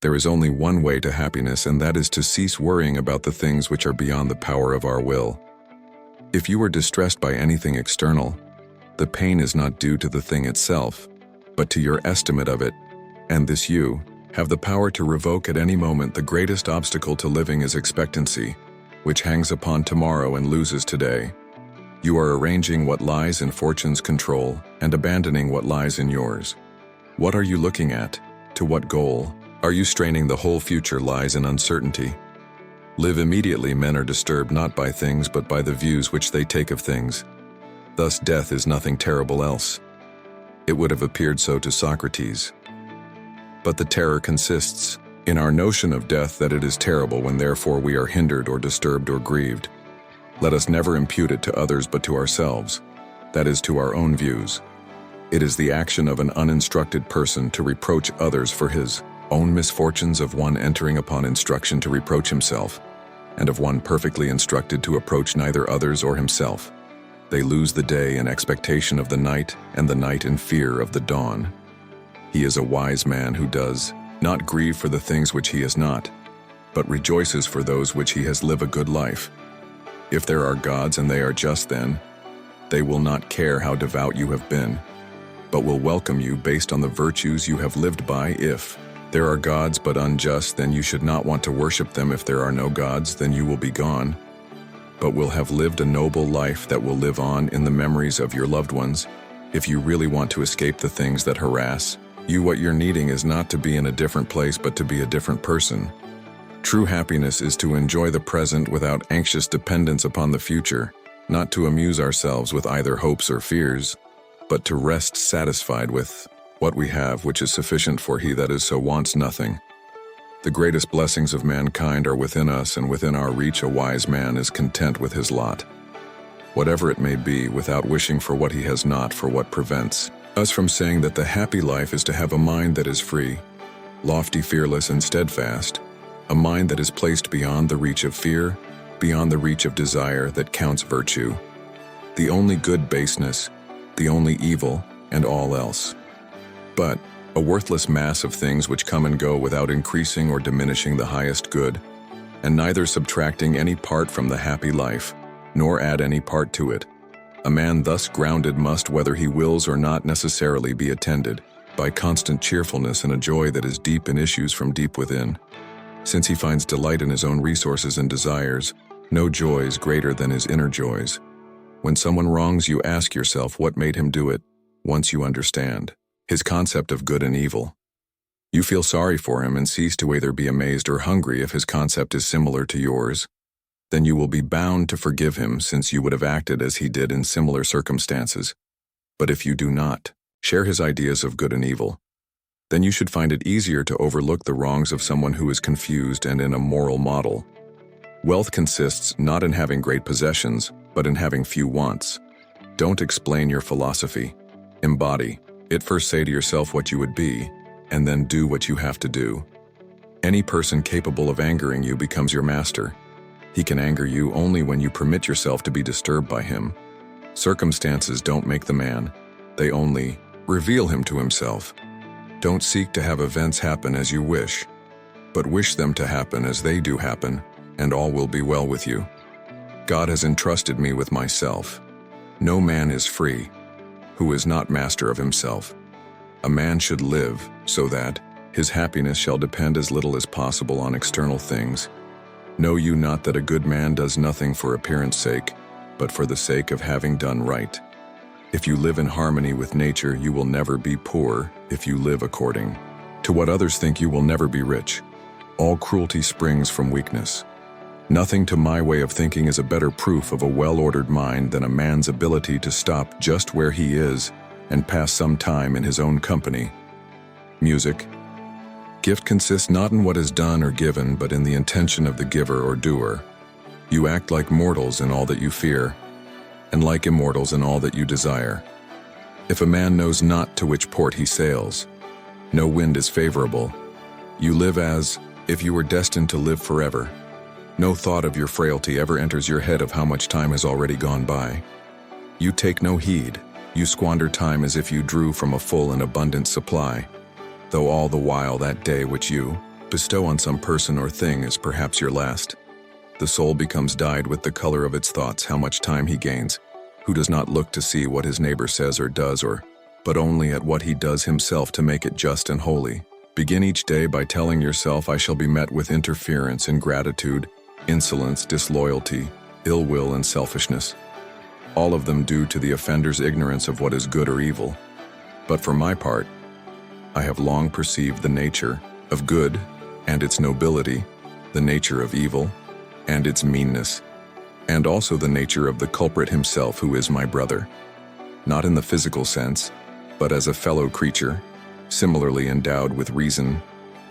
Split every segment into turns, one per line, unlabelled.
There is only one way to happiness, and that is to cease worrying about the things which are beyond the power of our will. If you are distressed by anything external, the pain is not due to the thing itself, but to your estimate of it, and this you have the power to revoke at any moment. The greatest obstacle to living is expectancy, which hangs upon tomorrow and loses today. You are arranging what lies in fortune's control and abandoning what lies in yours. What are you looking at? To what goal? Are you straining? The whole future lies in uncertainty. Live immediately. Men are disturbed not by things but by the views which they take of things. Thus death is nothing terrible else. It would have appeared so to Socrates. But the terror consists in our notion of death, that it is terrible when therefore we are hindered or disturbed or grieved. Let us never impute it to others but to ourselves, that is, to our own views. It is the action of an uninstructed person to reproach others for his own misfortunes, of one entering upon instruction to reproach himself, and of one perfectly instructed to approach neither others or himself. They lose the day in expectation of the night, and the night in fear of the dawn. He is a wise man who does not grieve for the things which he has not, but rejoices for those which he has lived a good life. If there are gods and they are just, then they will not care how devout you have been, but will welcome you based on the virtues you have lived by. If there are gods but unjust, then you should not want to worship them. If there are no gods, then you will be gone, but will have lived a noble life that will live on in the memories of your loved ones. If you really want to escape the things that harass you, what you're needing is not to be in a different place but to be a different person. True happiness is to enjoy the present without anxious dependence upon the future, not to amuse ourselves with either hopes or fears, but to rest satisfied with what we have, which is sufficient for he that is so wants nothing. The greatest blessings of mankind are within us and within our reach. A wise man is content with his lot, whatever it may be, without wishing for what he has not, for what prevents us from saying that the happy life is to have a mind that is free, lofty, fearless, and steadfast, a mind that is placed beyond the reach of fear, beyond the reach of desire, that counts virtue, the only good baseness, the only evil, and all else but a worthless mass of things which come and go without increasing or diminishing the highest good, and neither subtracting any part from the happy life, nor add any part to it. A man thus grounded must, whether he wills or not, necessarily be attended by constant cheerfulness and a joy that is deep and issues from deep within. Since he finds delight in his own resources and desires, no joys greater than his inner joys. When someone wrongs you, ask yourself what made him do it. Once you understand his concept of good and evil, you feel sorry for him and cease to either be amazed or hungry. If his concept is similar to yours, then you will be bound to forgive him, since you would have acted as he did in similar circumstances. But if you do not share his ideas of good and evil, then you should find it easier to overlook the wrongs of someone who is confused and in a moral model. Wealth consists not in having great possessions, but in having few wants. Don't explain your philosophy. Embody it. First say to yourself what you would be, and then do what you have to do. Any person capable of angering you becomes your master. He can anger you only when you permit yourself to be disturbed by him. Circumstances don't make the man, they only reveal him to himself. Don't seek to have events happen as you wish, but wish them to happen as they do happen, and all will be well with you. God has entrusted me with myself. No man is free who is not master of himself. A man should live so that his happiness shall depend as little as possible on external things. Know you not that a good man does nothing for appearance sake, but for the sake of having done right? If you live in harmony with nature, you will never be poor. If you live according to what others think, you will never be rich. All cruelty springs from weakness. Nothing, to my way of thinking, is a better proof of a well-ordered mind than a man's ability to stop just where he is and pass some time in his own company. Music. Gift consists not in what is done or given, but in the intention of the giver or doer. You act like mortals in all that you fear, and like immortals in all that you desire. If a man knows not to which port he sails, no wind is favorable. You live as if you were destined to live forever. No thought of your frailty ever enters your head of how much time has already gone by. You take no heed. You squander time as if you drew from a full and abundant supply, though all the while that day which you bestow on some person or thing is perhaps your last. The soul becomes dyed with the color of its thoughts, how much time he gains, who does not look to see what his neighbor says or does, but only at what he does himself to make it just and holy. Begin each day by telling yourself, I shall be met with interference, ingratitude, insolence, disloyalty, ill will, and selfishness. All of them due to the offender's ignorance of what is good or evil. But for my part, I have long perceived the nature of good and its nobility, the nature of evil and its meanness, and also the nature of the culprit himself, who is my brother, not in the physical sense, but as a fellow creature, similarly endowed with reason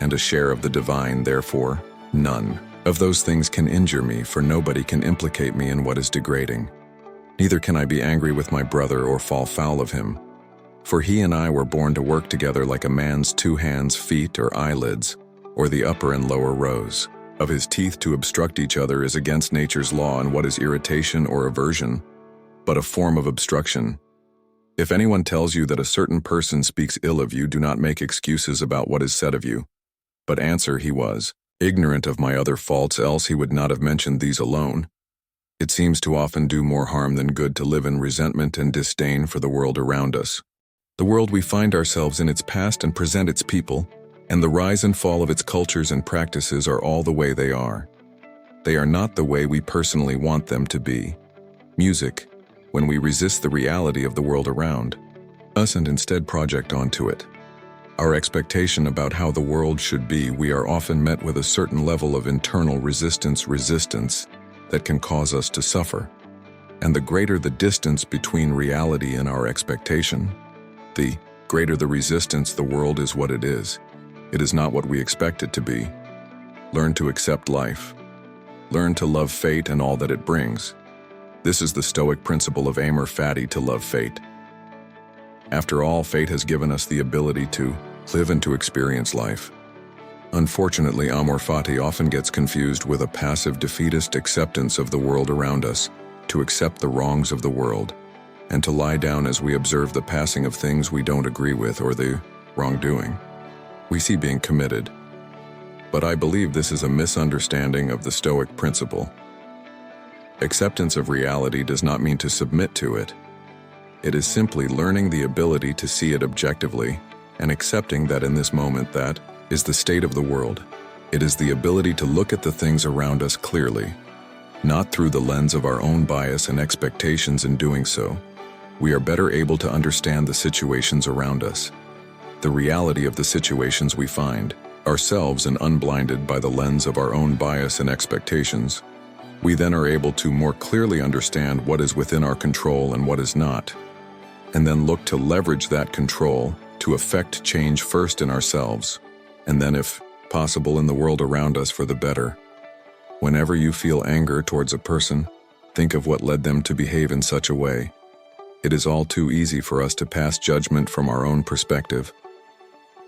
and a share of the divine. Therefore, none of those things can injure me, for nobody can implicate me in what is degrading. Neither can I be angry with my brother or fall foul of him, for he and I were born to work together like a man's 2 hands, feet, or eyelids, or the upper and lower rows of his teeth. To obstruct each other is against nature's law, and what is irritation or aversion but a form of obstruction? If anyone tells you that a certain person speaks ill of you, do not make excuses about what is said of you, but answer, he was ignorant of my other faults, else he would not have mentioned these alone. It seems to often do more harm than good to live in resentment and disdain for the world around us. The world we find ourselves in, its past and present, its people, and the rise and fall of its cultures and practices are all the way they are. They are not the way we personally want them to be. Music, when we resist the reality of the world around us and instead project onto it our expectation about how the world should be, we are often met with a certain level of internal resistance that can cause us to suffer. And the greater the distance between reality and our expectation, the greater the resistance. The world is what it is. It is not what we expect it to be. Learn to accept life. Learn to love fate and all that it brings. This is the Stoic principle of amor fati, to love fate. After all, fate has given us the ability to live and to experience life. Unfortunately, amor fati often gets confused with a passive defeatist acceptance of the world around us, to accept the wrongs of the world, and to lie down as we observe the passing of things we don't agree with or the wrongdoing we see being committed. But I believe this is a misunderstanding of the Stoic principle. Acceptance of reality does not mean to submit to it. It is simply learning the ability to see it objectively and accepting that in this moment that is the state of the world. It is the ability to look at the things around us clearly, not through the lens of our own bias and expectations. In doing so, we are better able to understand the situations around us, the reality of the situations we find ourselves, and unblinded by the lens of our own bias and expectations, we then are able to more clearly understand what is within our control and what is not, and then look to leverage that control to effect change first in ourselves, and then, if possible, in the world around us for the better. Whenever you feel anger towards a person, think of what led them to behave in such a way. It is all too easy for us to pass judgment from our own perspective,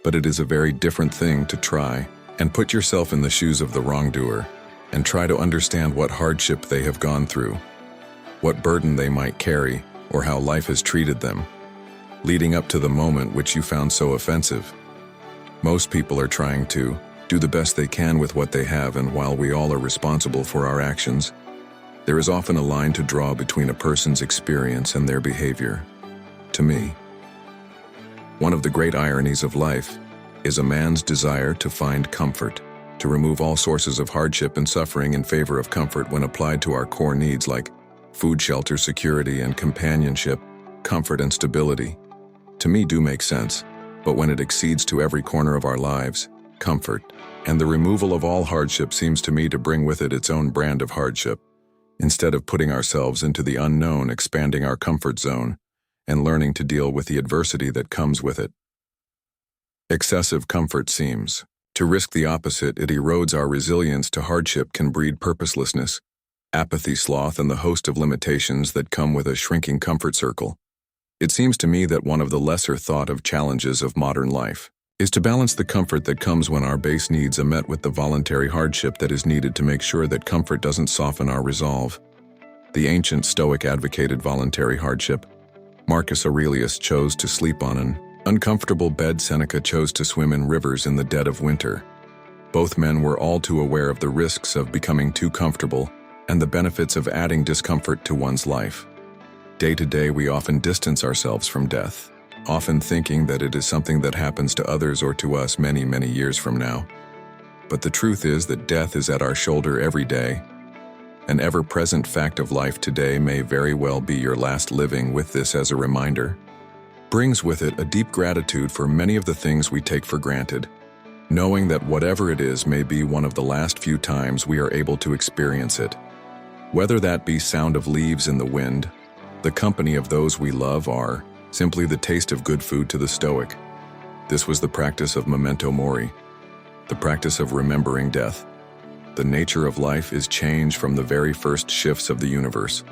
but it is a very different thing to try and put yourself in the shoes of the wrongdoer and try to understand what hardship they have gone through, what burden they might carry, or how life has treated them, leading up to the moment which you found so offensive. Most people are trying to do the best they can with what they have, and while we all are responsible for our actions, there is often a line to draw between a person's experience and their behavior. To me, one of the great ironies of life is a man's desire to find comfort, to remove all sources of hardship and suffering in favor of comfort when applied to our core needs like food, shelter, security, and companionship. Comfort and stability, to me, do make sense, but when it exceeds to every corner of our lives, comfort and the removal of all hardship seems to me to bring with it its own brand of hardship. Instead of putting ourselves into the unknown, expanding our comfort zone, and learning to deal with the adversity that comes with it. Excessive comfort seems to risk the opposite. It erodes our resilience to hardship, can breed purposelessness, apathy, sloth, and the host of limitations that come with a shrinking comfort circle. It seems to me that one of the lesser thought of challenges of modern life is to balance the comfort that comes when our base needs are met with the voluntary hardship that is needed to make sure that comfort doesn't soften our resolve. The ancient Stoic advocated voluntary hardship. Marcus Aurelius chose to sleep on an uncomfortable bed. Seneca chose to swim in rivers in the dead of winter. Both men were all too aware of the risks of becoming too comfortable and the benefits of adding discomfort to one's life. Day to day, we often distance ourselves from death, often thinking that it is something that happens to others or to us many, many years from now. But the truth is that death is at our shoulder every day. An ever-present fact of life today may very well be your last living. With this as a reminder, brings with it a deep gratitude for many of the things we take for granted, knowing that whatever it is may be one of the last few times we are able to experience it. Whether that be sound of leaves in the wind, the company of those we love, or simply the taste of good food to the Stoic. This was the practice of memento mori, the practice of remembering death. The nature of life is change from the very first shifts of the universe,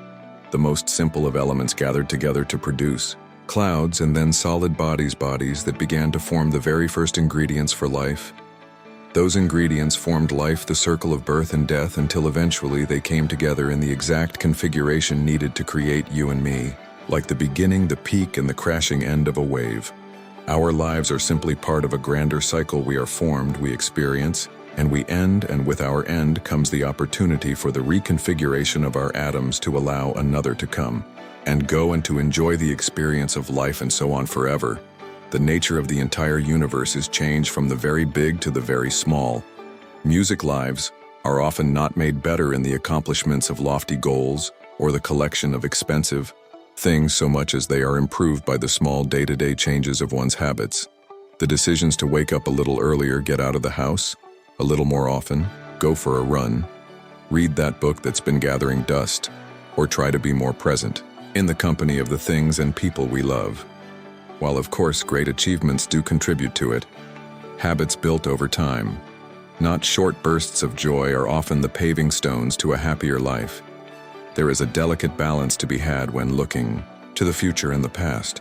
the most simple of elements gathered together to produce clouds and then solid bodies that began to form the very first ingredients for life. Those ingredients formed life, the circle of birth and death, until eventually they came together in the exact configuration needed to create you and me, like the beginning, the peak, and the crashing end of a wave. Our lives are simply part of a grander cycle. We are formed, we experience, and we end, and with our end comes the opportunity for the reconfiguration of our atoms to allow another to come and go and to enjoy the experience of life and so on forever. The nature of the entire universe is change from the very big to the very small. Music lives are often not made better in the accomplishments of lofty goals or the collection of expensive things so much as they are improved by the small day-to-day changes of one's habits. The decisions to wake up a little earlier, get out of the house a little more often, go for a run, read that book that's been gathering dust, or try to be more present in the company of the things and people we love. While of course great achievements do contribute to it, habits built over time, not short bursts of joy, are often the paving stones to a happier life. There is a delicate balance to be had when looking to the future and the past.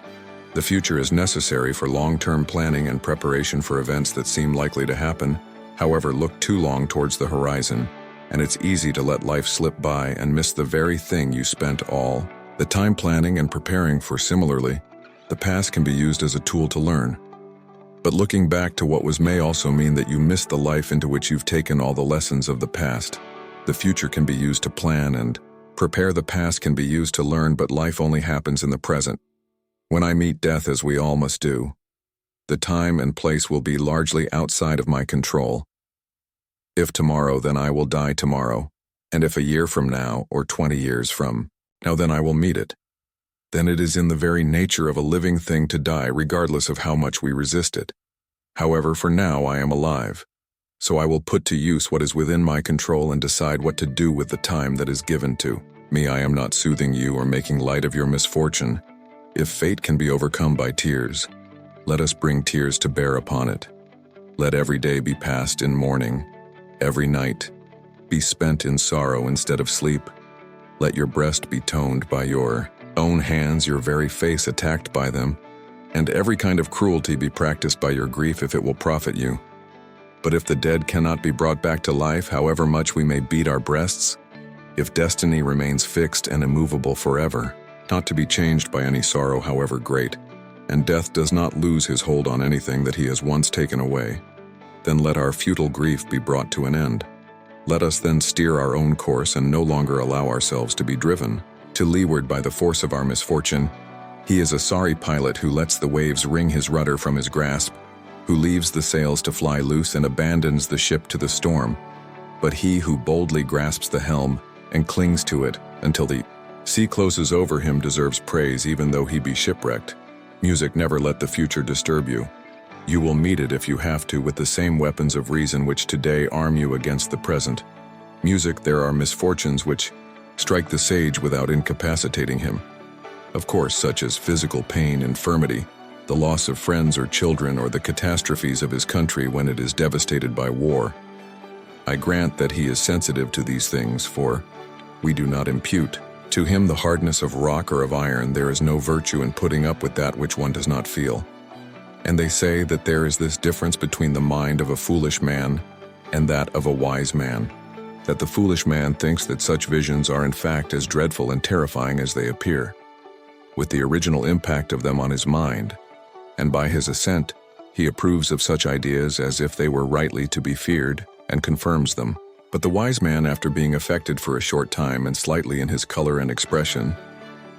The future is necessary for long-term planning and preparation for events that seem likely to happen. However, look too long towards the horizon, and it's easy to let life slip by and miss the very thing you spent all the time planning and preparing for. Similarly, the past can be used as a tool to learn. But looking back to what was may also mean that you missed the life into which you've taken all the lessons of the past. The future can be used to plan and prepare. The past can be used to learn, but life only happens in the present. When I meet death, as we all must do, the time and place will be largely outside of my control. If tomorrow, then I will die tomorrow. And if a year from now, or 20 years from now, then I will meet it. Then it is in the very nature of a living thing to die, regardless of how much we resist it. However, for now I am alive, so I will put to use what is within my control and decide what to do with the time that is given to me. I am not soothing you or making light of your misfortune. If fate can be overcome by tears, let us bring tears to bear upon it. Let every day be passed in mourning, every night be spent in sorrow instead of sleep. Let your breast be toned by your own hands, your very face attacked by them, and every kind of cruelty be practiced by your grief if it will profit you. But if the dead cannot be brought back to life, however much we may beat our breasts, if destiny remains fixed and immovable forever, not to be changed by any sorrow however great, and death does not lose his hold on anything that he has once taken away, then let our futile grief be brought to an end. Let us then steer our own course and no longer allow ourselves to be driven to leeward by the force of our misfortune. He is a sorry pilot who lets the waves wring his rudder from his grasp, who leaves the sails to fly loose and abandons the ship to the storm. But he who boldly grasps the helm and clings to it until the sea closes over him deserves praise, even though he be shipwrecked. Music, never let the future disturb you. You will meet it if you have to with the same weapons of reason which today arm you against the present. Music, there are misfortunes which strike the sage without incapacitating him. Of course, such as physical pain, infirmity, the loss of friends or children, or the catastrophes of his country when it is devastated by war. I grant that he is sensitive to these things, for we do not impute to him the hardness of rock or of iron. There is no virtue in putting up with that which one does not feel. And they say that there is this difference between the mind of a foolish man and that of a wise man, that the foolish man thinks that such visions are in fact as dreadful and terrifying as they appear, with the original impact of them on his mind, and by his assent he approves of such ideas as if they were rightly to be feared. and confirms them. But the wise man, after being affected for a short time and slightly in his color and expression,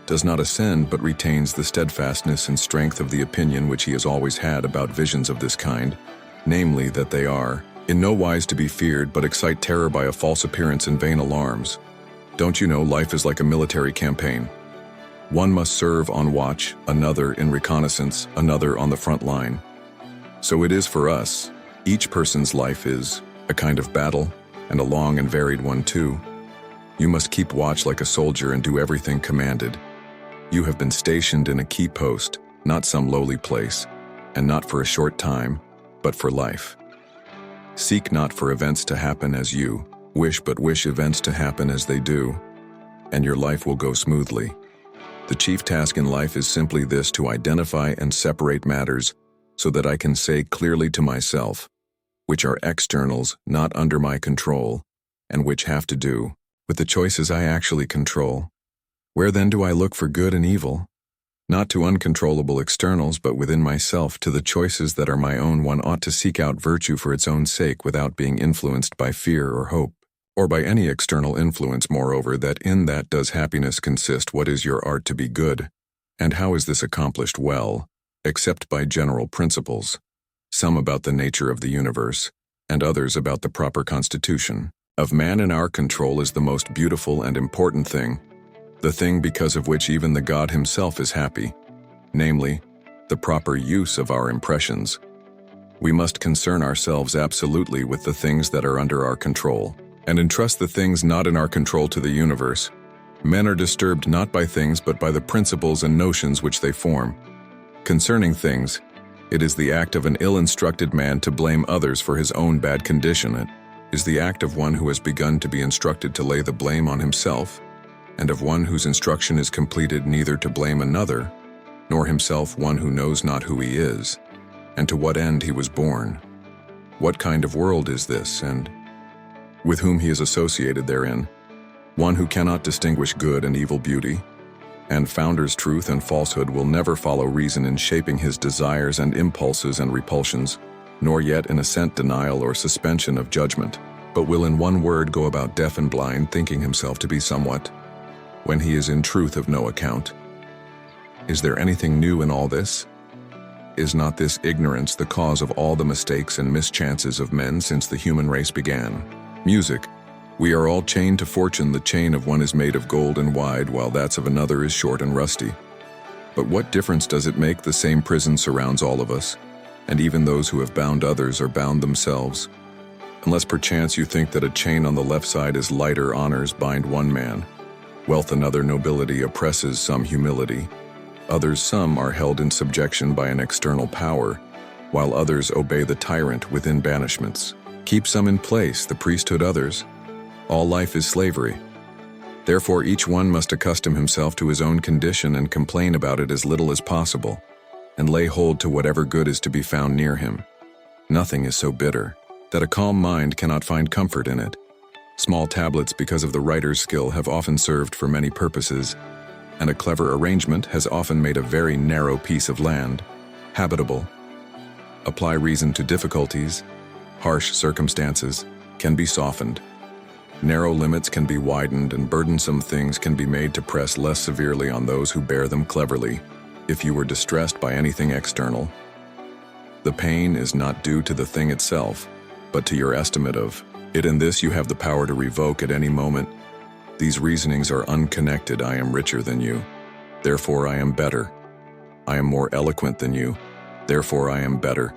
does not ascend but retains the steadfastness and strength of the opinion which he has always had about visions of this kind, namely that they are in no wise to be feared but excite terror by a false appearance and vain alarms. Don't you know life is like a military campaign? One must serve on watch, another in reconnaissance, another on the front line. So it is for us. Each person's life is a kind of battle, and a long and varied one too. You must keep watch like a soldier and do everything commanded. You have been stationed in a key post, not some lowly place, and not for a short time, but for life. Seek not for events to happen as you wish, but wish events to happen as they do, and your life will go smoothly. The chief task in life is simply this: to identify and separate matters so that I can say clearly to myself, which are externals not under my control, and which have to do with the choices I actually control. Where then do I look for good and evil? Not to uncontrollable externals, but within myself, to the choices that are my own. One ought to seek out virtue for its own sake without being influenced by fear or hope, or by any external influence. Moreover, that in that does happiness consist. What is your art to be good? And how is this accomplished? Well, except by general principles, some about the nature of the universe, and others about the proper constitution of man. In our control is the most beautiful and important thing, the thing because of which even the God himself is happy, namely, the proper use of our impressions. We must concern ourselves absolutely with the things that are under our control, and entrust the things not in our control to the universe. Men are disturbed not by things but by the principles and notions which they form. Concerning things, it is the act of an ill-instructed man to blame others for his own bad condition. It is the act of one who has begun to be instructed to lay the blame on himself, and of one whose instruction is completed neither to blame another, nor himself, one who knows not who he is, and to what end he was born. What kind of world is this, and with whom he is associated therein? One who cannot distinguish good and evil, beauty and founders, truth and falsehood, will never follow reason in shaping his desires and impulses and repulsions, nor yet in assent, denial, or suspension of judgment, but will in one word go about deaf and blind, thinking himself to be somewhat, when he is in truth of no account. Is there anything new in all this? Is not this ignorance the cause of all the mistakes and mischances of men since the human race began? Music. We are all chained to fortune. The chain of one is made of gold and wide, while that of another is short and rusty. But what difference does it make? The same prison surrounds all of us, and even those who have bound others are bound themselves. Unless perchance you think that a chain on the left side is lighter, honors bind one man, wealth another, nobility oppresses some, humility others, some are held in subjection by an external power, while others obey the tyrant within banishments. Keep some in place, the priesthood others. All life is slavery. Therefore each one must accustom himself to his own condition and complain about it as little as possible, and lay hold to whatever good is to be found near him. Nothing is so bitter that a calm mind cannot find comfort in it. Small tablets, because of the writer's skill, have often served for many purposes, and a clever arrangement has often made a very narrow piece of land habitable. Apply reason to difficulties, harsh circumstances can be softened. Narrow limits can be widened, and burdensome things can be made to press less severely on those who bear them cleverly. If you were distressed by anything external, the pain is not due to the thing itself, but to your estimate of it. In this you have the power to revoke at any moment. These reasonings are unconnected. I am richer than you, therefore I am better. I am more eloquent than you, therefore I am better.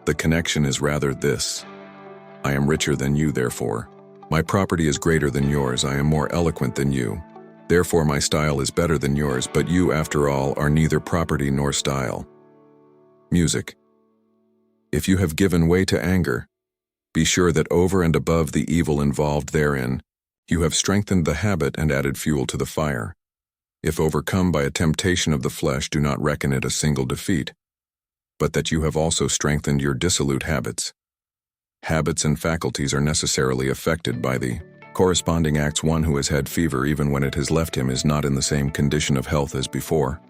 The connection is rather this: I am richer than you, therefore my property is greater than yours. I am more eloquent than you, therefore my style is better than yours. But you, after all, are neither property nor style. Music. If you have given way to anger, be sure that over and above the evil involved therein, you have strengthened the habit and added fuel to the fire. If overcome by a temptation of the flesh, do not reckon it a single defeat, but that you have also strengthened your dissolute habits. Habits and faculties are necessarily affected by the corresponding acts. One who has had fever, even when it has left him, is not in the same condition of health as before,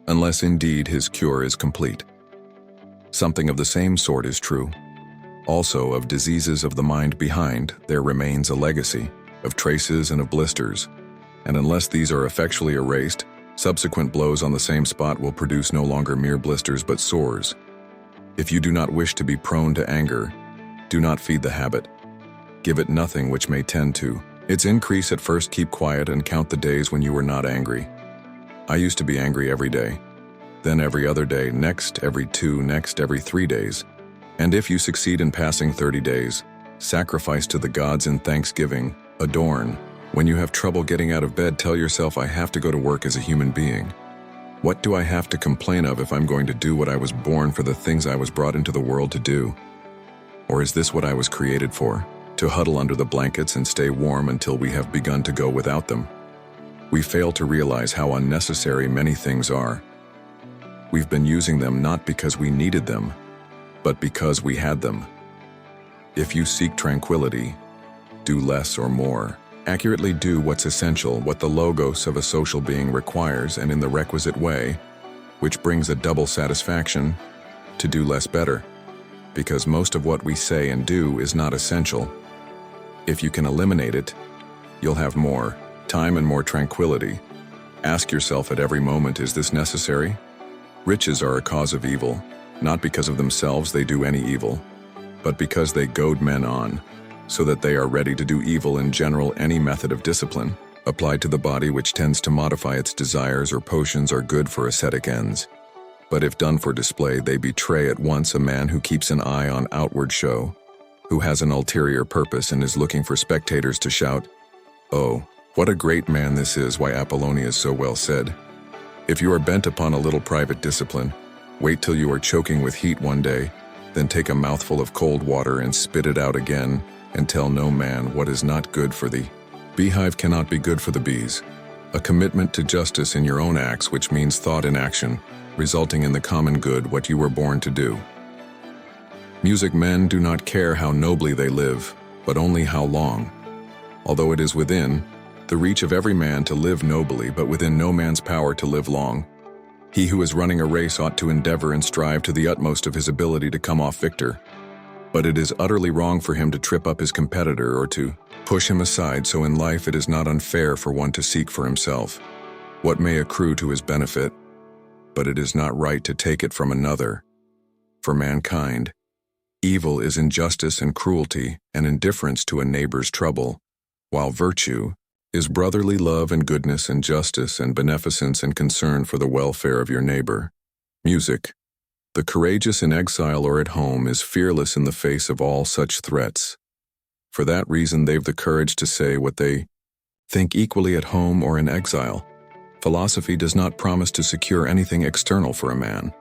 unless indeed his cure is complete. Something of the same sort is true Also, of diseases of the mind behind, there remains a legacy of traces and of blisters, and unless these are effectually erased, subsequent blows on the same spot will produce no longer mere blisters but sores. If you do not wish to be prone to anger, do not feed the habit. Give it nothing which may tend to its increase. At first, keep quiet and count the days when you were not angry. I used to be angry every day, then every other day, next every 2, next every 3 days. And if you succeed in passing 30 days, sacrifice to the gods in thanksgiving, adorn. When you have trouble getting out of bed, tell yourself, I have to go to work as a human being. What do I have to complain of if I'm going to do what I was born for, the things I was brought into the world to do? Or is this what I was created for? To huddle under the blankets and stay warm until we have begun to go without them? We fail to realize how unnecessary many things are. We've been using them not because we needed them, but because we had them. If you seek tranquility, do less or more. Accurately do what's essential, what the logos of a social being requires, and in the requisite way, which brings a double satisfaction, to do less better. Because most of what we say and do is not essential. If you can eliminate it, you'll have more time and more tranquility. Ask yourself at every moment, is this necessary? Riches are a cause of evil, not because of themselves they do any evil, but because they goad men on, so that they are ready to do evil. In general, any method of discipline applied to the body which tends to modify its desires or potions are good for ascetic ends. But if done for display, they betray at once a man who keeps an eye on outward show, who has an ulterior purpose and is looking for spectators to shout, "Oh, what a great man this is," why Apollonius so well said, "If you are bent upon a little private discipline, wait till you are choking with heat one day, then take a mouthful of cold water and spit it out again, and tell no man what is not good for thee." Beehive cannot be good for the bees. A commitment to justice in your own acts, which means thought in action, resulting in the common good, what you were born to do. Music men do not care how nobly they live, but only how long. Although it is within the reach of every man to live nobly, but within no man's power to live long. He who is running a race ought to endeavor and strive to the utmost of his ability to come off victor. But it is utterly wrong for him to trip up his competitor or to push him aside, so in life it is not unfair for one to seek for himself what may accrue to his benefit, but it is not right to take it from another. For mankind, evil is injustice and cruelty and indifference to a neighbor's trouble, while virtue is brotherly love and goodness and justice and beneficence and concern for the welfare of your neighbor. Music, the courageous in exile or at home, is fearless in the face of all such threats. For that reason, they've the courage to say what they think equally at home or in exile. Philosophy does not promise to secure anything external for a man.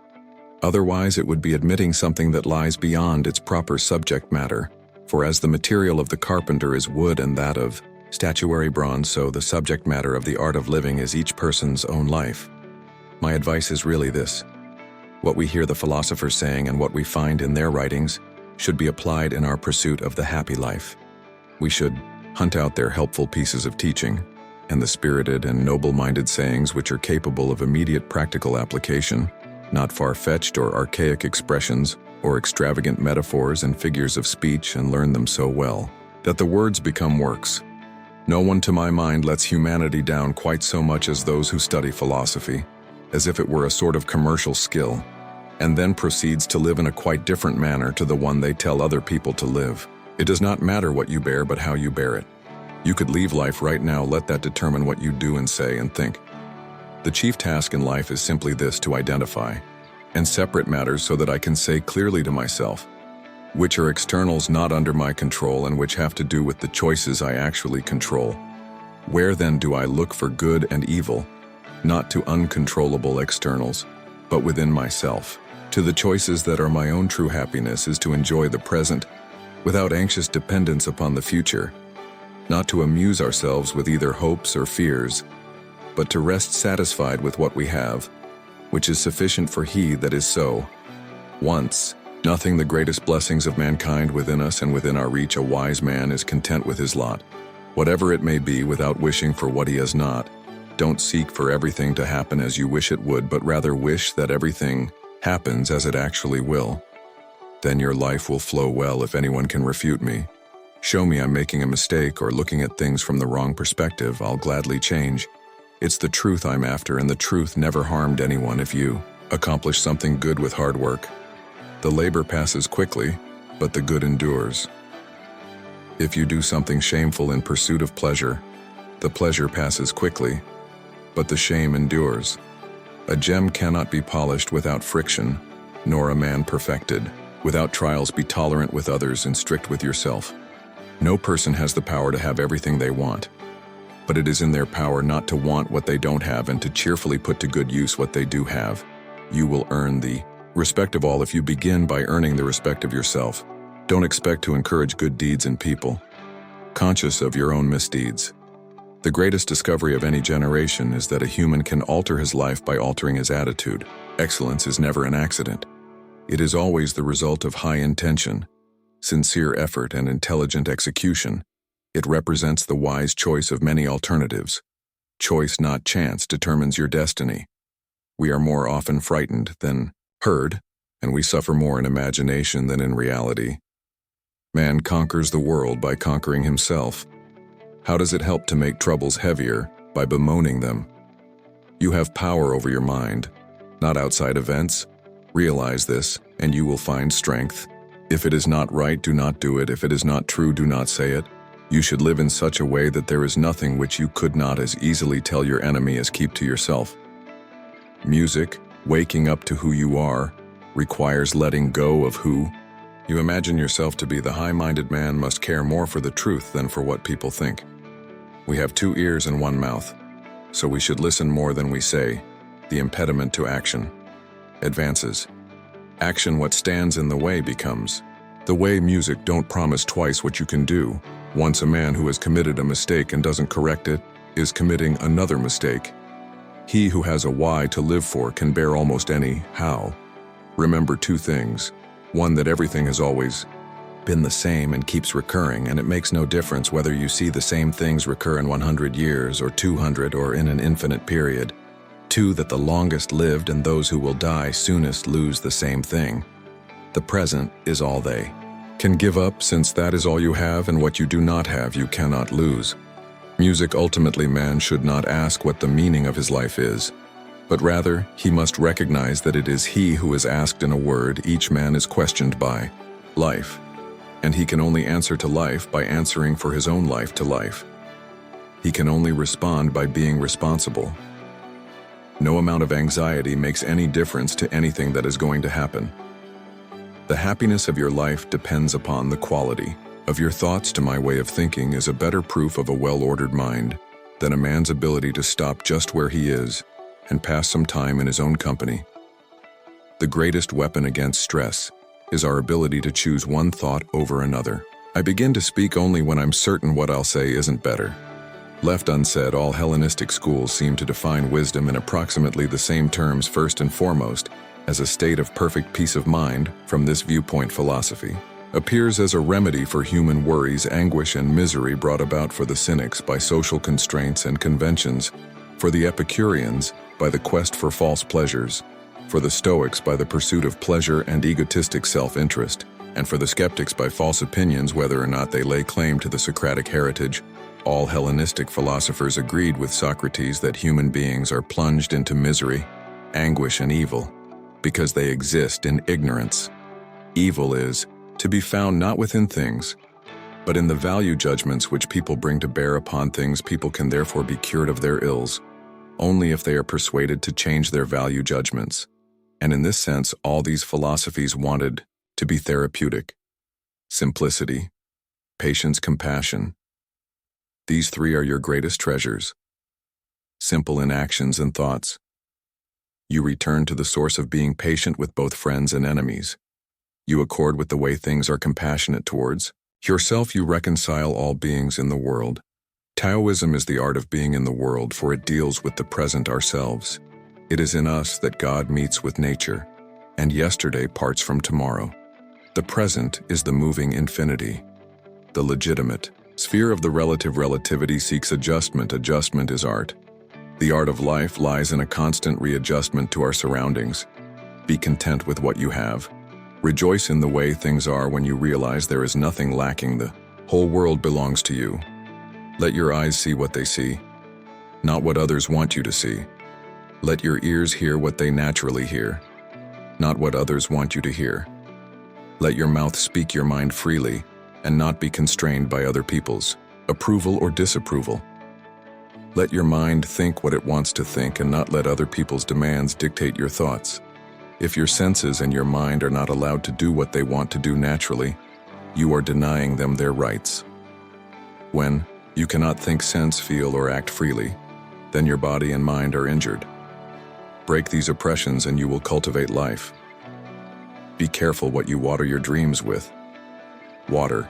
Otherwise, it would be admitting something that lies beyond its proper subject matter. For as the material of the carpenter is wood and that of statuary bronze, so the subject matter of the art of living is each person's own life. My advice is really this. What we hear the philosophers saying and what we find in their writings should be applied in our pursuit of the happy life. We should hunt out their helpful pieces of teaching and the spirited and noble-minded sayings which are capable of immediate practical application, not far-fetched or archaic expressions or extravagant metaphors and figures of speech, and learn them so well that the words become works. No one to my mind lets humanity down quite so much as those who study philosophy, as if it were a sort of commercial skill, and then proceeds to live in a quite different manner to the one they tell other people to live. It does not matter what you bear, but how you bear it. You could leave life right now, let that determine what you do and say and think. The chief task in life is simply this, to identify and separate matters so that I can say clearly to myself, which are externals not under my control and which have to do with the choices I actually control. Where then do I look for good and evil? Not to uncontrollable externals, but within myself. To the choices that are my own true happiness is to enjoy the present without anxious dependence upon the future, not to amuse ourselves with either hopes or fears, but to rest satisfied with what we have, which is sufficient for he that is so. Once, nothing the greatest blessings of mankind within us and within our reach, a wise man is content with his lot, whatever it may be, without wishing for what he has not. Don't seek for everything to happen as you wish it would, but rather wish that everything happens as it actually will. Then your life will flow well if anyone can refute me. Show me I'm making a mistake or looking at things from the wrong perspective, I'll gladly change. It's the truth I'm after, and the truth never harmed anyone if you accomplish something good with hard work. The labor passes quickly, but the good endures. If you do something shameful in pursuit of pleasure, the pleasure passes quickly, but the shame endures. A gem cannot be polished without friction, nor a man perfected. Without trials, be tolerant with others and strict with yourself. No person has the power to have everything they want, but it is in their power not to want what they don't have and to cheerfully put to good use what they do have. You will earn the respect of all if you begin by earning the respect of yourself. Don't expect to encourage good deeds in people, conscious of your own misdeeds. The greatest discovery of any generation is that a human can alter his life by altering his attitude. Excellence is never an accident. It is always the result of high intention, sincere effort, and intelligent execution. It represents the wise choice of many alternatives. Choice, not chance, determines your destiny. We are more often frightened than heard, and we suffer more in imagination than in reality. Man conquers the world by conquering himself. How does it help to make troubles heavier? By bemoaning them. You have power over your mind, not outside events. Realize this, and you will find strength. If it is not right, do not do it. If it is not true, do not say it. You should live in such a way that there is nothing which you could not as easily tell your enemy as keep to yourself. Music, waking up to who you are, requires letting go of who. You imagine yourself to be the high-minded man must care more for the truth than for what people think. We have 2 ears and 1 mouth, so we should listen more than we say. The impediment to action. Advances. Action, what stands in the way becomes. The way music don't promise twice what you can do. Once a man who has committed a mistake and doesn't correct it is committing another mistake. He who has a why to live for can bear almost any how. Remember 2 things. 1, that everything has always been the same and keeps recurring, and it makes no difference whether you see the same things recur in 100 years or 200 or in an infinite period. 2, that the longest lived and those who will die soonest lose the same thing. The present is all they can give up, since that is all you have, and what you do not have you cannot lose. Music, ultimately, man should not ask what the meaning of his life is, but rather he must recognize that it is he who is asked in a word. Each man is questioned by life, and he can only answer to life by answering for his own life to life. He can only respond by being responsible. No amount of anxiety makes any difference to anything that is going to happen. The happiness of your life depends upon the quality of your thoughts. To my way of thinking is a better proof of a well-ordered mind than a man's ability to stop just where he is and pass some time in his own company. The greatest weapon against stress is our ability to choose one thought over another. I begin to speak only when I'm certain what I'll say isn't better. Left unsaid, all Hellenistic schools seem to define wisdom in approximately the same terms. First and foremost, as a state of perfect peace of mind. From this viewpoint, philosophy appears as a remedy for human worries, anguish, and misery brought about for the cynics by social constraints and conventions, for the Epicureans by the quest for false pleasures, for the Stoics by the pursuit of pleasure and egotistic self-interest, and for the skeptics by false opinions, whether or not they lay claim to the Socratic heritage. All Hellenistic philosophers agreed with Socrates that human beings are plunged into misery, anguish, and evil because they exist in ignorance. Evil is to be found not within things, but in the value judgments which people bring to bear upon things. People can therefore be cured of their ills only if they are persuaded to change their value judgments. And in this sense, all these philosophies wanted to be therapeutic. Simplicity, patience, compassion. These 3 are your greatest treasures. Simple in actions and thoughts. You return to the source of being patient with both friends and enemies. You accord with the way things are compassionate towards yourself. You reconcile all beings in the world. Taoism is the art of being in the world, for it deals with the present ourselves. It is in us that God meets with nature, and yesterday parts from tomorrow. The present is the moving infinity. The legitimate sphere of the relative relativity seeks adjustment. Adjustment is art. The art of life lies in a constant readjustment to our surroundings. Be content with what you have. Rejoice in the way things are when you realize there is nothing lacking. The whole world belongs to you. Let your eyes see what they see, not what others want you to see. Let your ears hear what they naturally hear, not what others want you to hear. Let your mouth speak your mind freely and not be constrained by other people's approval or disapproval. Let your mind think what it wants to think and not let other people's demands dictate your thoughts. If your senses and your mind are not allowed to do what they want to do naturally, you are denying them their rights. When you cannot think, sense, feel, or act freely, then your body and mind are injured. Break these oppressions and you will cultivate life. Be careful what you water your dreams with. Water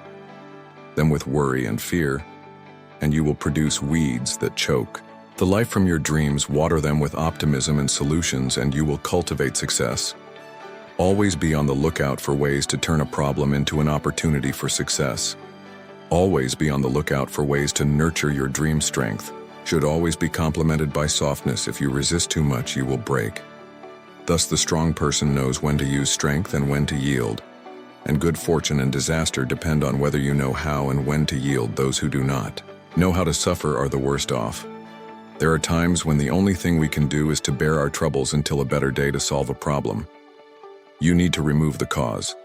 them with worry and fear, and you will produce weeds that choke. The life from your dreams, water them with optimism and solutions, and you will cultivate success. Always be on the lookout for ways to turn a problem into an opportunity for success. Always be on the lookout for ways to nurture your dream strength. Should always be complemented by softness. If you resist too much, you will break. Thus, the strong person knows when to use strength and when to yield. And good fortune and disaster depend on whether you know how and when to yield. Those who do not know how to suffer are the worst off. There are times when the only thing we can do is to bear our troubles until a better day to solve a problem. You need to remove the cause,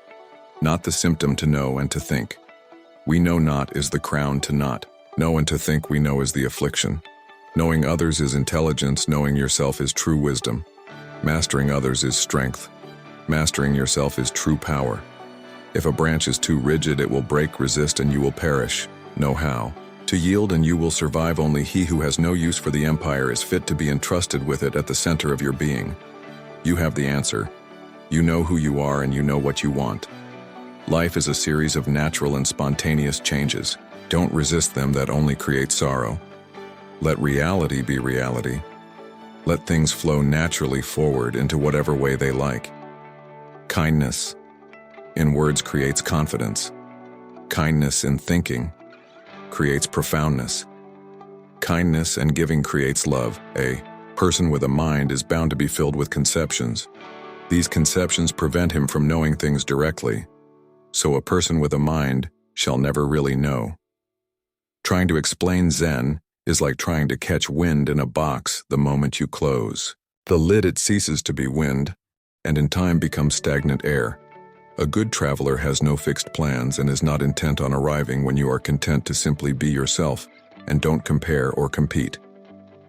not the symptom, to know and to think. We know not is the crown to not know, and to think we know is the affliction. Knowing others is intelligence, knowing yourself is true wisdom. Mastering others is strength. Mastering yourself is true power. If a branch is too rigid, it will break. Resist and you will perish. Know how to yield and you will survive. Only he who has no use for the empire is fit to be entrusted with it at the center of your being. You have the answer. You know who you are and you know what you want. Life is a series of natural and spontaneous changes. Don't resist them, that only creates sorrow. Let reality be reality. Let things flow naturally forward into whatever way they like. Kindness in words creates confidence. Kindness in thinking creates profoundness. Kindness and giving creates love. A person with a mind is bound to be filled with conceptions. These conceptions prevent him from knowing things directly. So a person with a mind shall never really know. Trying to explain Zen is like trying to catch wind in a box. The moment you close the lid, it ceases to be wind, and in time becomes stagnant air. A good traveler has no fixed plans and is not intent on arriving when you are content to simply be yourself and don't compare or compete.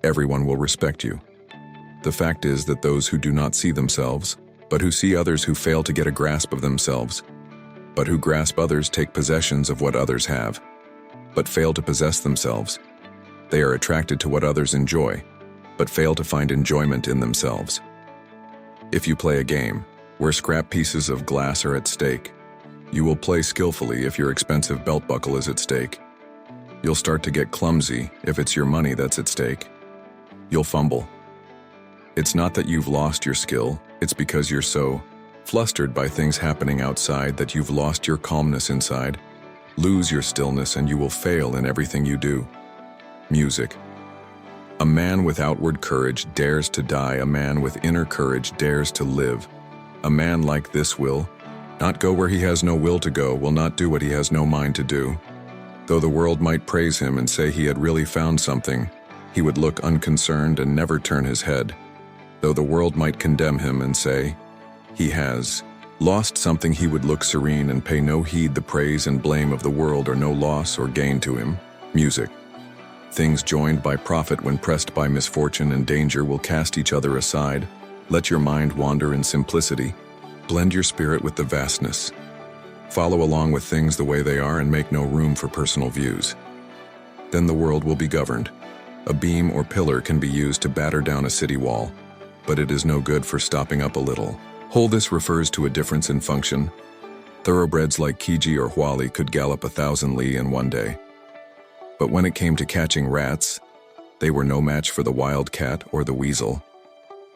Everyone will respect you. The fact is that those who do not see themselves, but who see others, who fail to get a grasp of themselves, but who grasp others, take possessions of what others have, but fail to possess themselves. They are attracted to what others enjoy, but fail to find enjoyment in themselves. If you play a game where scrap pieces of glass are at stake, you will play skillfully if your expensive belt buckle is at stake. You'll start to get clumsy if it's your money that's at stake. You'll fumble. It's not that you've lost your skill, it's because you're so flustered by things happening outside that you've lost your calmness inside. Lose your stillness and you will fail in everything you do. Music. A man with outward courage dares to die. A man with inner courage dares to live. A man like this will not go where he has no will to go, will not do what he has no mind to do. Though the world might praise him and say he had really found something, he would look unconcerned and never turn his head. Though the world might condemn him and say he has lost something, he would look serene and pay no heed. The praise and blame of the world are no loss or gain to him. Music. Things joined by profit when pressed by misfortune and danger will cast each other aside. Let your mind wander in simplicity. Blend your spirit with the vastness. Follow along with things the way they are and make no room for personal views. Then the world will be governed. A beam or pillar can be used to batter down a city wall, but it is no good for stopping up a little hole. This refers to a difference in function. Thoroughbreds like Kiji or Huali could gallop 1,000 li in one day. But when it came to catching rats, they were no match for the wild cat or the weasel.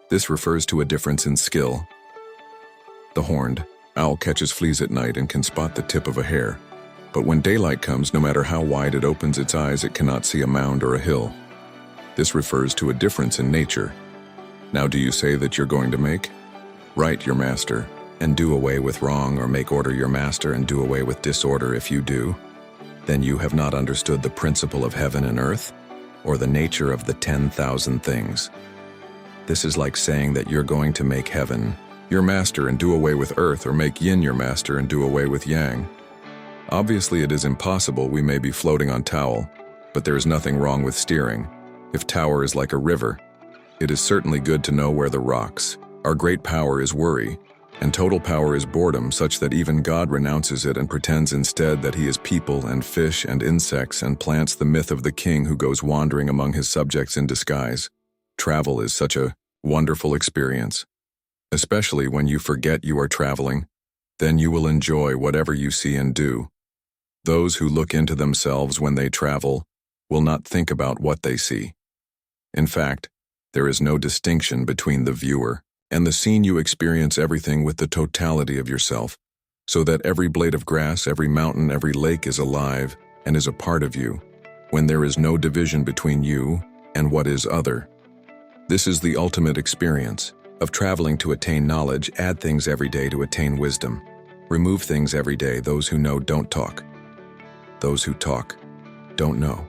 This refers to a difference in skill. The horned owl catches fleas at night and can spot the tip of a hair, but when daylight comes, no matter how wide it opens its eyes, it cannot see a mound or a hill. This refers to a difference in nature. Now do you say that you're going to make right your master? and do away with wrong, or make order your master and do away with disorder if you do, then you have not understood the principle of heaven and earth, or the nature of the 10,000 things. This is like saying that you're going to make heaven your master and do away with earth, or make yin your master and do away with yang. Obviously it is impossible. We may be floating on towel, but there is nothing wrong with steering. If tower is like a river, it is certainly good to know where the rocks. Our great power is worry, and total power is boredom, such that even God renounces it and pretends instead that he is people and fish and insects, and plants the myth of the king who goes wandering among his subjects in disguise. Travel is such a wonderful experience, especially when you forget you are traveling. Then you will enjoy whatever you see and do. Those who look into themselves when they travel will not think about what they see. In fact, there is no distinction between the viewer and the scene. You experience everything with the totality of yourself, so that every blade of grass, every mountain, every lake is alive and is a part of you, when there is no division between you and what is other. This is the ultimate experience of traveling to attain knowledge. Add things every day to attain wisdom. Remove things every day. Those who know don't talk. Those who talk don't know.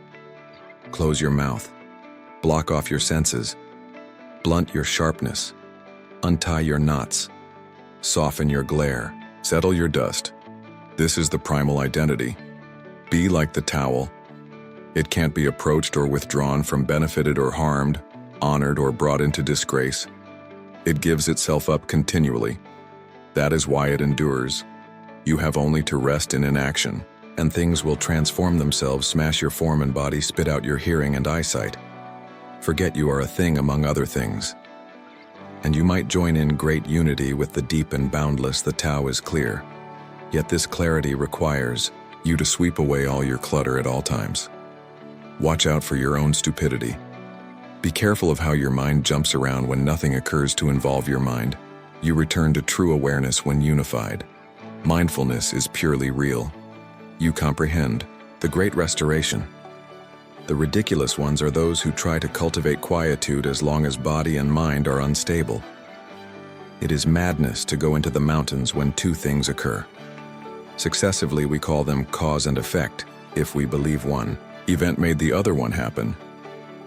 Close your mouth. Block off your senses. Blunt your sharpness. Untie your knots. Soften your glare. Settle your dust. This is the primal identity. Be like the towel. It can't be approached or withdrawn from, benefited or harmed, honored or brought into disgrace. It gives itself up continually. That is why it endures. You have only to rest in inaction, and things will transform themselves. Smash your form and body, spit out your hearing and eyesight. Forget you are a thing among other things, and you might join in great unity with the deep and boundless. The Tao is clear, yet this clarity requires you to sweep away all your clutter at all times. Watch out for your own stupidity. Be careful of how your mind jumps around when nothing occurs to involve your mind. You return to true awareness when unified. Mindfulness is purely real. You comprehend the great restoration. The ridiculous ones are those who try to cultivate quietude as long as body and mind are unstable. It is madness to go into the mountains when two things occur. Successively, we call them cause and effect. If we believe one event made the other one happen.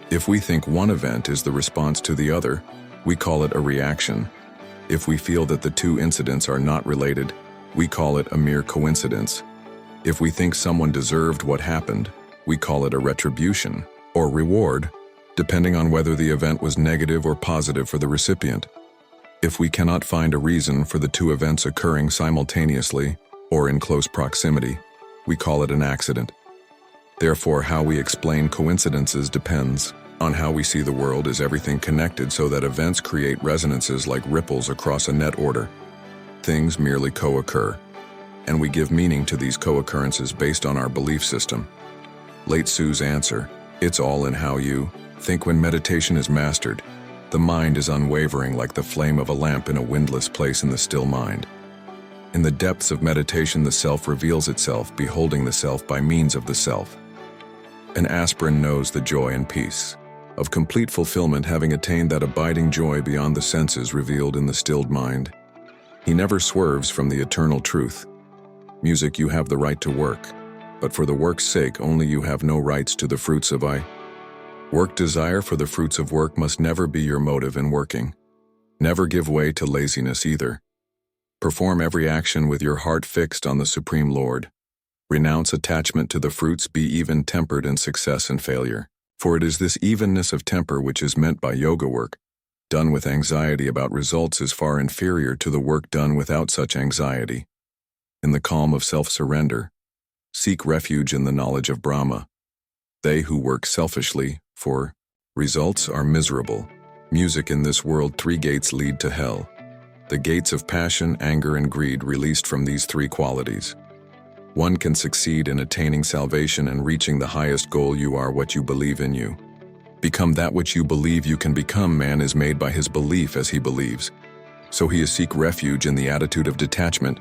If we think one event is the response to the other, we call it a reaction. If we feel that the two incidents are not related, we call it a mere coincidence. If we think someone deserved what happened, we call it a retribution or reward, depending on whether the event was negative or positive for the recipient. If we cannot find a reason for the two events occurring simultaneously or in close proximity, we call it an accident. Therefore, how we explain coincidences depends on how we see the world. Is everything connected so that events create resonances like ripples across a net order? Things merely co-occur, and we give meaning to these co-occurrences based on our belief system. Late Sue's answer: it's all in how you think. When meditation is mastered, the mind is unwavering like the flame of a lamp in a windless place in the still mind. In the depths of meditation, the self reveals itself, beholding the self by means of the self. An aspirin knows the joy and peace of complete fulfillment, having attained that abiding joy beyond the senses revealed in the stilled mind. He never swerves from the eternal truth. Music, you have the right to work, but for the work's sake only. You have no rights to the fruits of work. Desire for the fruits of work must never be your motive in working. Never give way to laziness either. Perform every action with your heart fixed on the Supreme Lord. Renounce attachment to the fruits. Be even tempered in success and failure. For it is this evenness of temper which is meant by yoga work. Done with anxiety about results is far inferior to the work done without such anxiety. In the calm of self-surrender, seek refuge in the knowledge of Brahma. They who work selfishly for results are miserable. Music, in this world 3 gates lead to hell. The gates of passion, anger, and greed. Released from these 3 qualities, one can succeed in attaining salvation and reaching the highest goal. You are what you believe in. You become that which you believe you can become. Man is made by his belief as he believes. So he is seek refuge in the attitude of detachment,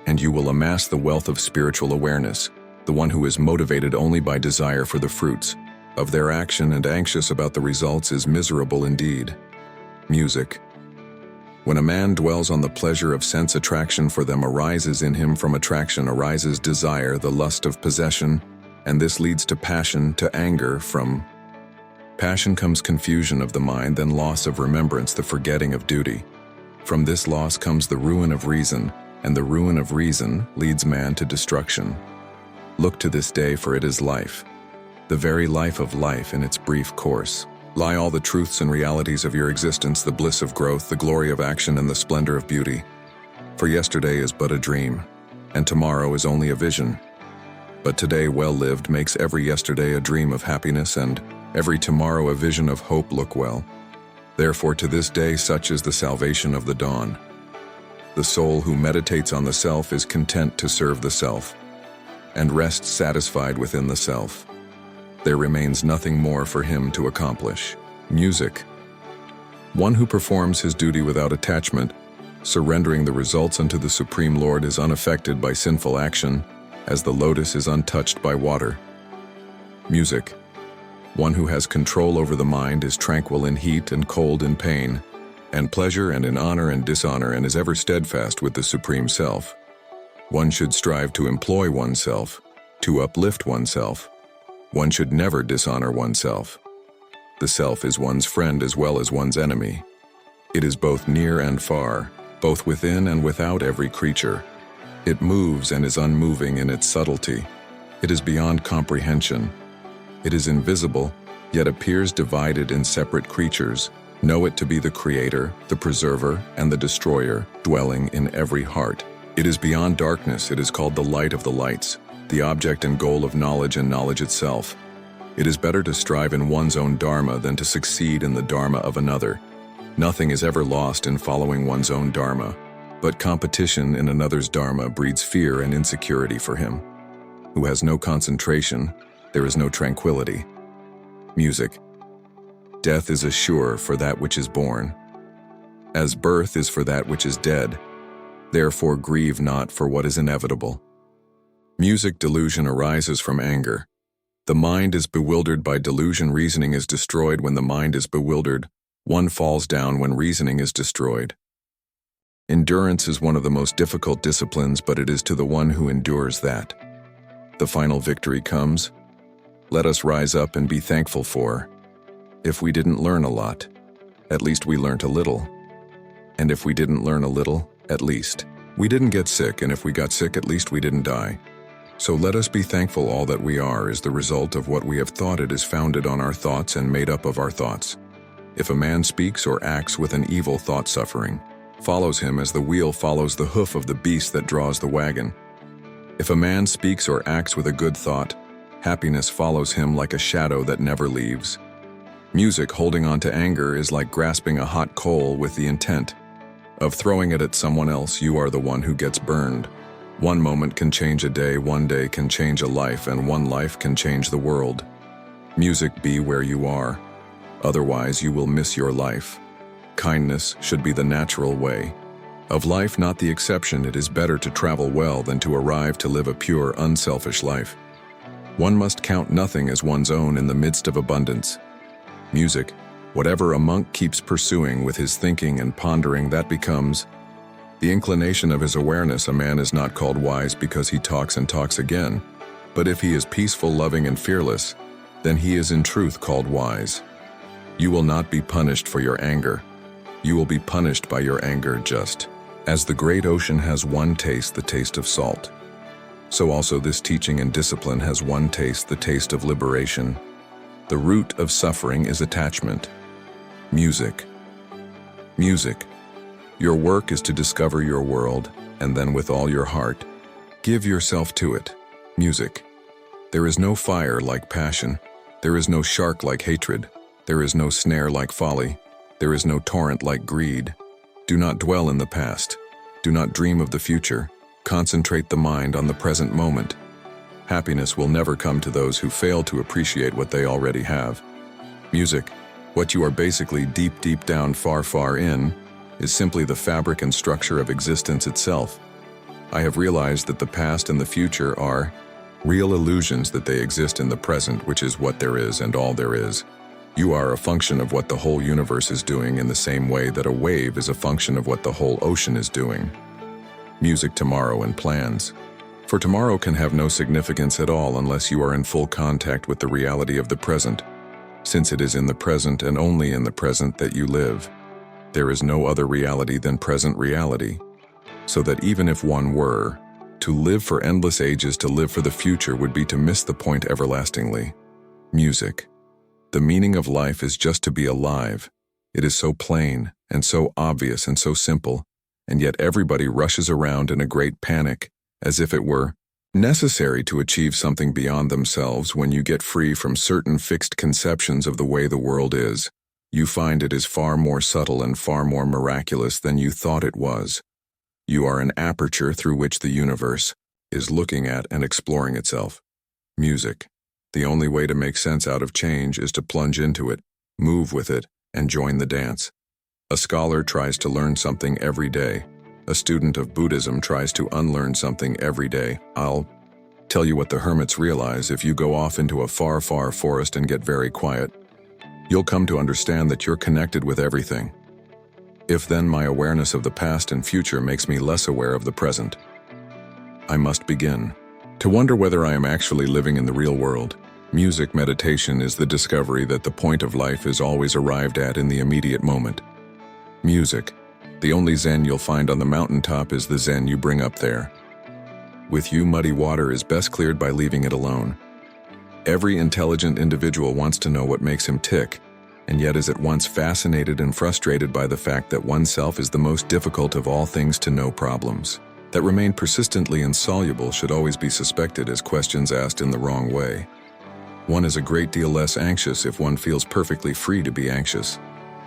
and you will amass the wealth of spiritual awareness. The one who is motivated only by desire for the fruits of their action and anxious about the results is miserable indeed. Music. When a man dwells on the pleasure of sense, attraction for them arises in him. From attraction arises desire, the lust of possession, and this leads to passion, to anger. From passion comes confusion of the mind, then loss of remembrance, the forgetting of duty. From this loss comes the ruin of reason, and the ruin of reason leads man to destruction. Look to this day, for it is life, the very life of life in its brief course. Lie all the truths and realities of your existence, the bliss of growth, the glory of action, and the splendor of beauty. For yesterday is but a dream, and tomorrow is only a vision. But today well lived makes every yesterday a dream of happiness, and every tomorrow a vision of hope. Look well. Therefore to this day such is the salvation of the dawn. The soul who meditates on the self is content to serve the self, and rests satisfied within the self. There remains nothing more for him to accomplish. Music. One who performs his duty without attachment, surrendering the results unto the Supreme Lord, is unaffected by sinful action, as the lotus is untouched by water. Music. One who has control over the mind is tranquil in heat and cold in pain, and pleasure and in honor and dishonor, and is ever steadfast with the Supreme Self. One should strive to employ oneself, to uplift oneself. One should never dishonor oneself. The self is one's friend as well as one's enemy. It is both near and far, both within and without every creature. It moves and is unmoving in its subtlety. It is beyond comprehension. It is invisible, yet appears divided in separate creatures. Know it to be the creator, the preserver, and the destroyer, dwelling in every heart. It is beyond darkness. It is called the light of the lights, the object and goal of knowledge and knowledge itself. It is better to strive in one's own dharma than to succeed in the dharma of another. Nothing is ever lost in following one's own dharma, but competition in another's dharma breeds fear and insecurity for him. Who has no concentration, there is no tranquility. Music. Death is a sure for that which is born, as birth is for that which is dead. Therefore grieve not for what is inevitable. Music. Delusion arises from anger. The mind is bewildered by delusion. Reasoning is destroyed when the mind is bewildered. One falls down when reasoning is destroyed. Endurance is one of the most difficult disciplines, but it is to the one who endures that the final victory comes. Let us rise up and be thankful for. If we didn't learn a lot, at least we learnt a little. And if we didn't learn a little, at least we didn't get sick, and if we got sick, at least we didn't die. So let us be thankful. All that we are is the result of what we have thought. It is founded on our thoughts and made up of our thoughts. If a man speaks or acts with an evil thought, suffering follows him as the wheel follows the hoof of the beast that draws the wagon. If a man speaks or acts with a good thought, happiness follows him like a shadow that never leaves. Music. Holding on to anger is like grasping a hot coal with the intent of throwing it at someone else. You are the one who gets burned. One moment can change a day, one day can change a life, and one life can change the world. Music. Be where you are, otherwise you will miss your life. Kindness should be the natural way of life, not the exception. It is better to travel well than to arrive to live a pure, unselfish life. One must count nothing as one's own in the midst of abundance. Music. Whatever a monk keeps pursuing with his thinking and pondering, that becomes the inclination of his awareness. A man is not called wise because he talks and talks again, but if he is peaceful, loving, and fearless, then he is in truth called wise. You will not be punished for your anger. You will be punished by your anger. Just as the great ocean has one taste, the taste of salt, so also this teaching and discipline has one taste, the taste of liberation. The root of suffering is attachment. Music. Music. Your work is to discover your world, and then with all your heart, give yourself to it. Music. There is no fire like passion. There is no shark like hatred. There is no snare like folly. There is no torrent like greed. Do not dwell in the past. Do not dream of the future. Concentrate the mind on the present moment. Happiness will never come to those who fail to appreciate what they already have. Music. What you are basically deep down, far in, is simply the fabric and structure of existence itself. I have realized that the past and the future are real illusions, that they exist in the present, which is what there is and all there is. You are a function of what the whole universe is doing in the same way that a wave is a function of what the whole ocean is doing. Music tomorrow and plans. For tomorrow can have no significance at all unless you are in full contact with the reality of the present, since it is in the present and only in the present that you live. There is no other reality than present reality, so that even if one were to live for endless ages, to live for the future would be to miss the point everlastingly. Music. The meaning of life is just to be alive. It is so plain and so obvious and so simple, and yet everybody rushes around in a great panic, as if it were necessary to achieve something beyond themselves. When you get free from certain fixed conceptions of the way the world is, you find it is far more subtle and far more miraculous than you thought it was. You are an aperture through which the universe is looking at and exploring itself. Music. The only way to make sense out of change is to plunge into it, move with it, and join the dance. A scholar tries to learn something every day. A student of Buddhism tries to unlearn something every day. I'll tell you what the hermits realize: if you go off into a far, far forest and get very quiet, you'll come to understand that you're connected with everything. If then my awareness of the past and future makes me less aware of the present, I must begin to wonder whether I am actually living in the real world. Music meditation is the discovery that the point of life is always arrived at in the immediate moment. Music. The only Zen you'll find on the mountaintop is the Zen you bring up there. With you, muddy water is best cleared by leaving it alone. Every intelligent individual wants to know what makes him tick, and yet is at once fascinated and frustrated by the fact that oneself is the most difficult of all things to know. Problems that remain persistently insoluble should always be suspected as questions asked in the wrong way. One is a great deal less anxious if one feels perfectly free to be anxious,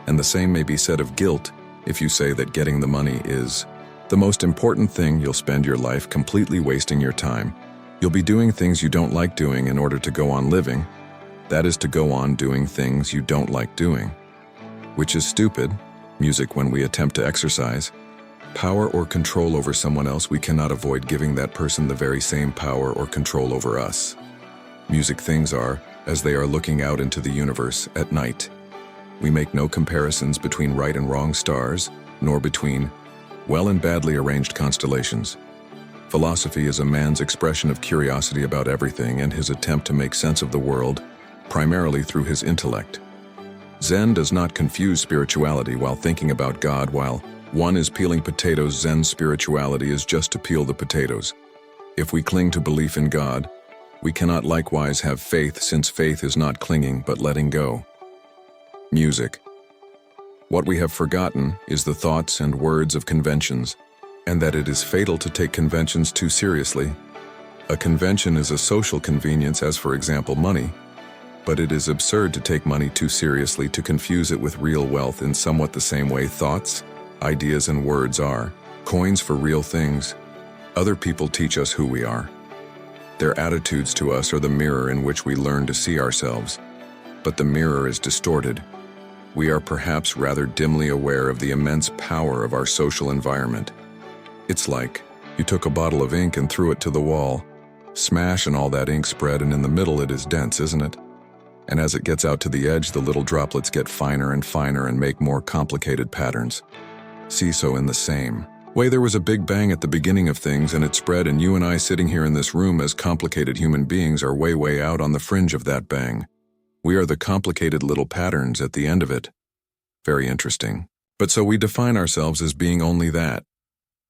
and the same may be said of guilt if you say that getting the money is the most important thing. You'll spend your life completely wasting your time. You'll be doing things you don't like doing in order to go on living. That is, to go on doing things you don't like doing, which is stupid. Music. When we attempt to exercise power or control over someone else, we cannot avoid giving that person the very same power or control over us. Music. Things are as they are looking out into the universe at night. We make no comparisons between right and wrong stars, nor between well and badly arranged constellations. Philosophy is a man's expression of curiosity about everything and his attempt to make sense of the world, primarily through his intellect. Zen does not confuse spirituality while thinking about God. While one is peeling potatoes, Zen spirituality is just to peel the potatoes. If we cling to belief in God, we cannot likewise have faith, since faith is not clinging but letting go. Music. What we have forgotten is the thoughts and words of conventions, and that it is fatal to take conventions too seriously. A convention is a social convenience, as for example money, but it is absurd to take money too seriously, to confuse it with real wealth in somewhat the same way thoughts, ideas, and words are coins for real things. Other people teach us who we are. Their attitudes to us are the mirror in which we learn to see ourselves, but the mirror is distorted. We are perhaps rather dimly aware of the immense power of our social environment. It's like you took a bottle of ink and threw it to the wall. Smash, and all that ink spread, and in the middle it is dense, isn't it? And as it gets out to the edge, the little droplets get finer and finer and make more complicated patterns. See, so in the same way, there was a big bang at the beginning of things, and it spread, and you and I sitting here in this room as complicated human beings are way, way out on the fringe of that bang. We are the complicated little patterns at the end of it. Very interesting. But so we define ourselves as being only that.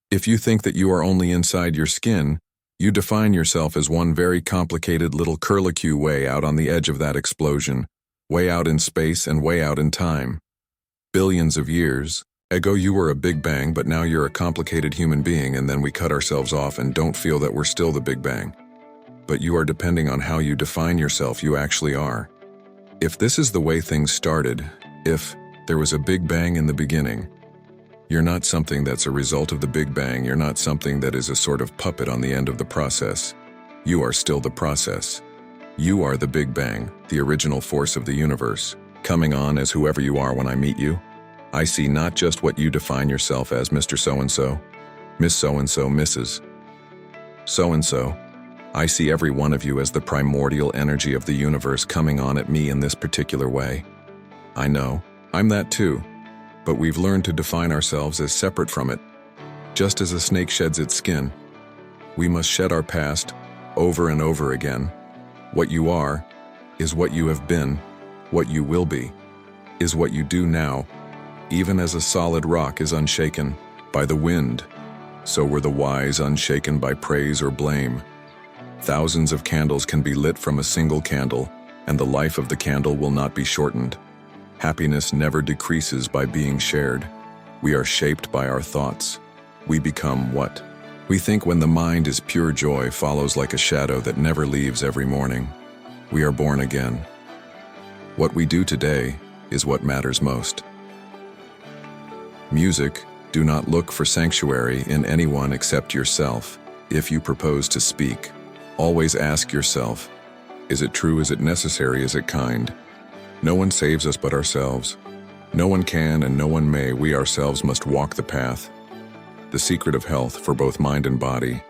If you think that you are only inside your skin, you define yourself as one very complicated little curlicue way out on the edge of that explosion, way out in space and way out in time. Billions of years ago you were a Big Bang, but now you're a complicated human being, and then we cut ourselves off and don't feel that we're still the Big Bang. But you are, depending on how you define yourself, you actually are. If this is the way things started, if there was a Big Bang in the beginning, you're not something that's a result of the Big Bang. You're not something that is a sort of puppet on the end of the process. You are still the process. You are the Big Bang, the original force of the universe, coming on as whoever you are. When I meet you, I see not just what you define yourself as, Mr. So-and-so, Miss So-and-so, Mrs. So-and-so. I see every one of you as the primordial energy of the universe coming on at me in this particular way. I know, I'm that too. But we've learned to define ourselves as separate from it. Just as a snake sheds its skin, we must shed our past over and over again. What you are is what you have been. What you will be is what you do now. Even as a solid rock is unshaken by the wind, so were the wise unshaken by praise or blame. Thousands of candles can be lit from a single candle, and the life of the candle will not be shortened. Happiness never decreases by being shared. We are shaped by our thoughts. We become what we think. When the mind is pure, joy follows like a shadow that never leaves every morning. We are born again. What we do today is what matters most. Music, do not look for sanctuary in anyone except yourself. If you propose to speak, always ask yourself, is it true? Is it necessary? Is it kind? No one saves us but ourselves. No one can and no one may. We ourselves must walk the path. The secret of health for both mind and body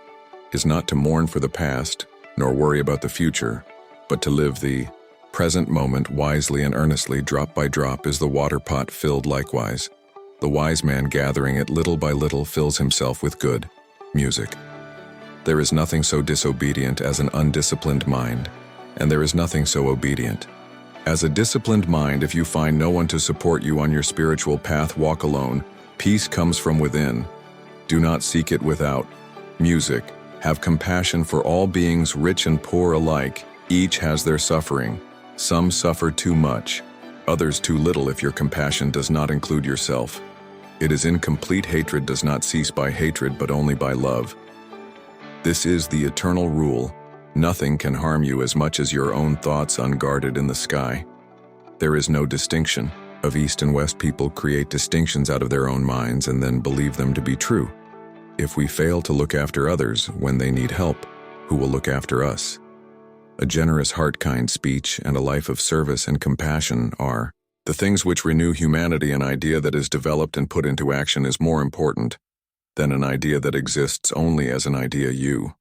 is not to mourn for the past, nor worry about the future, but to live the present moment wisely and earnestly. Drop by drop is the water pot filled likewise. The wise man, gathering it little by little, fills himself with good music. There is nothing so disobedient as an undisciplined mind, and there is nothing so obedient as a disciplined mind. If you find no one to support you on your spiritual path, walk alone. Peace comes from within. Do not seek it without. Music. Have compassion for all beings, rich and poor alike. Each has their suffering. Some suffer too much, others too little. If your compassion does not include yourself, it is incomplete. Hatred does not cease by hatred, but only by love. This is the eternal rule. Nothing can harm you as much as your own thoughts unguarded in the sky. There is no distinction of East and West. People create distinctions out of their own minds and then believe them to be true. If we fail to look after others when they need help, who will look after us? A generous heart, kind speech, and a life of service and compassion are the things which renew humanity. An idea that is developed and put into action is more important than an idea that exists only as an idea. You